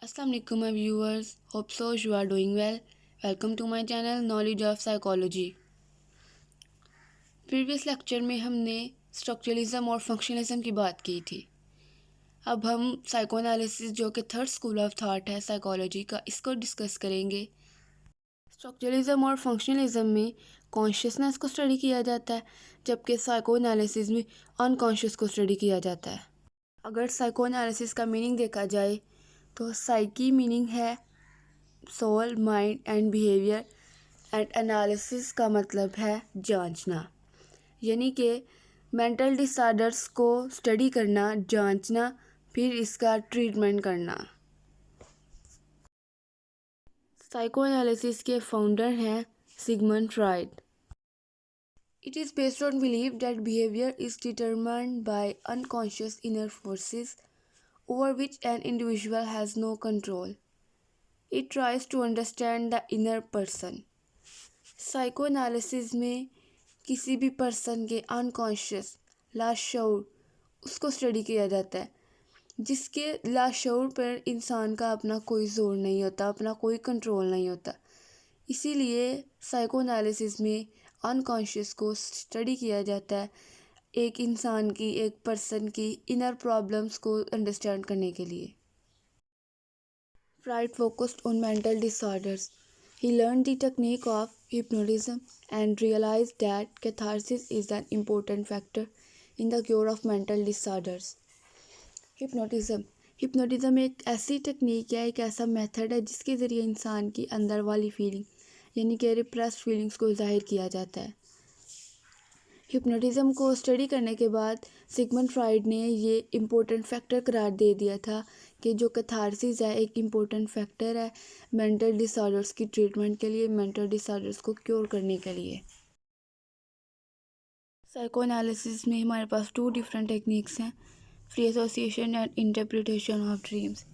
Assalamu alaikum my viewers, hope so you are doing well. Welcome to my channel Knowledge of Psychology. Previous lecture में हमने structuralism और functionalism की बात की थी। अब हम साइकोएनालिसिस जो कि थर्ड स्कूल ऑफ थॉट है साइकोलॉजी का, इसको डिस्कस करेंगे। स्ट्रक्चरलिज्म और फंक्शनलिज्म में कॉन्शियसनेस को स्टडी किया जाता है, जबकि साइकोएनालिसिस में अनकॉन्शियस को स्टडी किया जाता है। अगर साइकोएनालिसिस का मीनिंग देखा जाए तो साइकी मीनिंग है soul, mind and behaviour, and analysis का मतलब है जांचना, यानी कि मेंटल डिसऑर्डर्स को स्टडी करना, जांचना, फिर इसका ट्रीटमेंट करना। साइकोएनालिसिस के फाउंडर हैं Sigmund Freud. It is based on believe that behaviour is determined by unconscious inner forces over which an individual has no control. It tries to understand the inner person. Psychoanalysis में किसी भी person के unconscious लाशऊर उसको study किया जाता है, जिसके लाशऊर पर इंसान का अपना कोई जोर नहीं होता, अपना कोई कंट्रोल नहीं होता। इसीलिए साइकोएनालिसिस में अनकॉन्शियस को स्टडी किया जाता है, एक इंसान की, एक पर्सन की इनर प्रॉब्लम्स को अंडरस्टैंड करने के लिए। Freud focused on mental disorders. He learn the technique of hypnotism and realized that catharsis is an important factor in the cure of mental disorders. Hypnotism एक ऐसी टेक्निक है, एक ऐसा मेथड है जिसके ज़रिए इंसान की अंदर वाली फीलिंग यानी कि रिप्रेस्ड फीलिंग्स को जाहिर किया जाता है। हिप्नोटिज्म को स्टडी करने के बाद सिगमंड फ्रॉइड ने ये इम्पोर्टेंट फैक्टर करार दे दिया था कि जो कैथारसिस है एक इम्पोर्टेंट फैक्टर है मेंटल डिसऑर्डर्स की ट्रीटमेंट के लिए, मेंटल डिसऑर्डर्स को क्योर करने के लिए। साइकोएनालिसिस में हमारे पास 2 डिफरेंट टेक्निक्स हैं, free association and interpretation of dreams.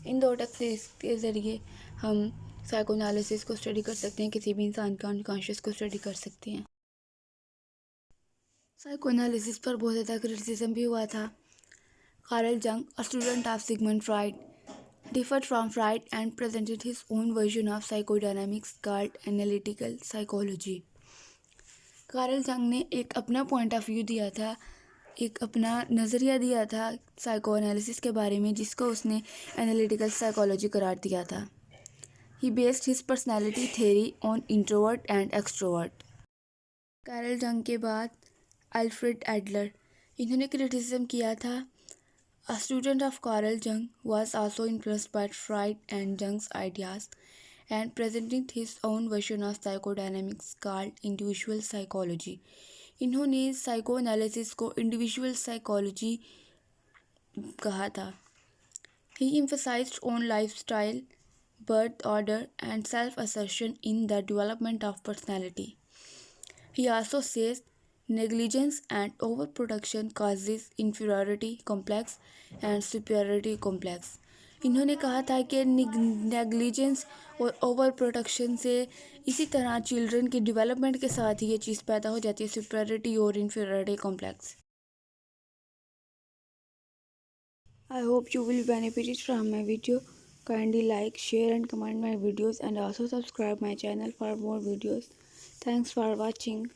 In 2 techniques के ज़रिए हम साइकोएनालिसिस को स्टडी कर सकते हैं, किसी भी इंसान का अनकॉन्शियस को स्टडी कर सकते हैं। साइकोएनालिसिस पर बहुत ज़्यादा क्रिटिसिज्म भी हुआ था। कार्ल जंग, a student of Sigmund Freud, differed from Freud and presented his own version of psychodynamics called analytical psychology. Karl जंग ने एक अपना पॉइंट ऑफ व्यू दिया था, एक अपना नज़रिया दिया था साइकोएनालिसिस के बारे में, जिसको उसने एनालिटिकल साइकोलॉजी करार दिया था। He based his personality theory on introvert and extrovert. Karl जंग के बाद अल्फ्रेड एडलर, इन्होंने क्रिटिसिज्म किया था। A student of Carl Jung was also impressed by Freud and Jung's ideas and presented his own version of psychodynamics called individual psychology. इन्होंने psychoanalysis को individual psychology कहा था। He emphasized on lifestyle, birth order and self-assertion in the development of personality. He also says negligence and overproduction causes inferiority complex and superiority complex. इन्होंने कहा था कि negligence और over production से इसी तरह चिल्ड्रन की डेवलपमेंट के साथ ही ये चीज़ पैदा हो जाती है, सुपीरियरिटी और inferiority complex. I hope you will benefit from my video. Kindly like, share and comment my videos and also subscribe my channel for more videos. Thanks for watching.